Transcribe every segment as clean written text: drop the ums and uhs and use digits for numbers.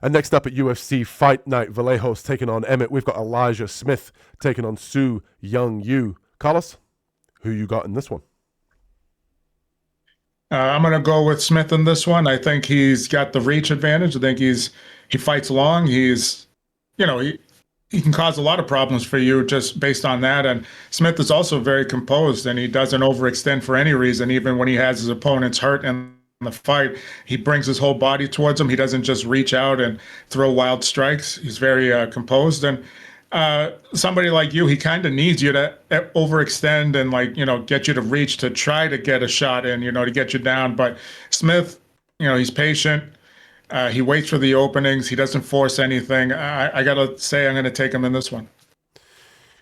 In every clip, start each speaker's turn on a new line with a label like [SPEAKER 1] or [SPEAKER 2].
[SPEAKER 1] And next up at UFC Fight Night, Vallejos taking on Emmett. We've got Elijah Smith taking on Su Young Yu. Carlos, who you got in this one?
[SPEAKER 2] I'm going to go with Smith in this one. I think he's got the reach advantage. I think he fights long. You know, he can cause a lot of problems for you just based on that. And Smith is also very composed, and he doesn't overextend for any reason. Even when he has his opponents hurt in the fight, he brings his whole body towards him. He doesn't just reach out and throw wild strikes. He's very composed. And somebody like you, he kind of needs you to overextend and get you to reach to try to get a shot in, to get you down. But Smith, he's patient. He waits for the openings. He doesn't force anything. I gotta say, I'm gonna take him in this one.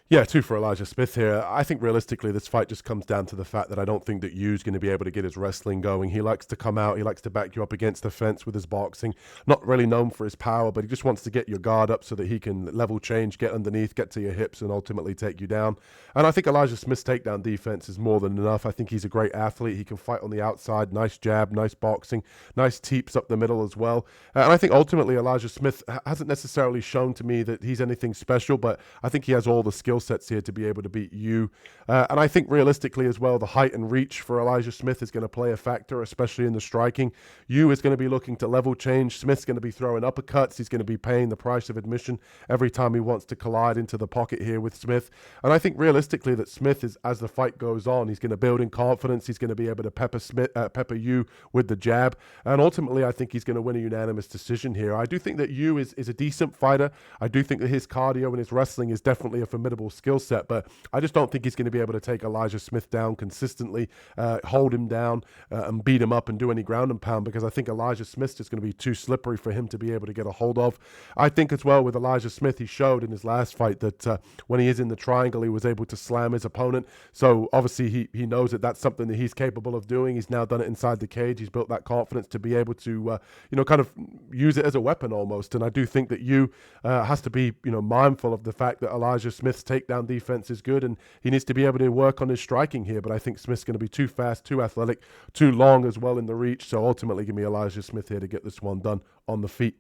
[SPEAKER 1] Yeah, two for Elijah Smith here. I think realistically, this fight just comes down to the fact that I don't think that Yu's going to be able to get his wrestling going. He likes to come out. He likes to back you up against the fence with his boxing. Not really known for his power, but he just wants to get your guard up so that he can level change, get underneath, get to your hips, and ultimately take you down. And I think Elijah Smith's takedown defense is more than enough. I think he's a great athlete. He can fight on the outside. Nice jab, nice boxing, nice teeps up the middle as well. And I think ultimately Elijah Smith hasn't necessarily shown to me that he's anything special, but I think he has all the skill sets here to be able to beat you. And I think realistically as well, the height and reach for Elijah Smith is going to play a factor, especially in the striking. You is going to be looking to level change. Smith's going to be throwing uppercuts. He's going to be paying the price of admission every time he wants to collide into the pocket here with Smith. And I think realistically that Smith is, as the fight goes on, he's going to build in confidence. He's going to be able to pepper you with the jab. And ultimately, I think he's going to win a unanimous decision here. I do think that Yu is a decent fighter. I do think that his cardio and his wrestling is definitely a formidable skill set, but I just don't think he's going to be able to take Elijah Smith down consistently, hold him down and beat him up and do any ground and pound, because I think Elijah Smith's just going to be too slippery for him to be able to get a hold of. I think as well with Elijah Smith, he showed in his last fight that when he is in the triangle, he was able to slam his opponent. So obviously he knows that that's something that he's capable of doing. He's now done it inside the cage. He's built that confidence to be able to, kind of use it as a weapon almost. And I do think that Yu has to be, mindful of the fact that Elijah Smith's takedown defense is good, and he needs to be able to work on his striking here. But I think Smith's going to be too fast, too athletic, too long as well in the reach. So ultimately, give me Elijah Smith here to get this one done on the feet.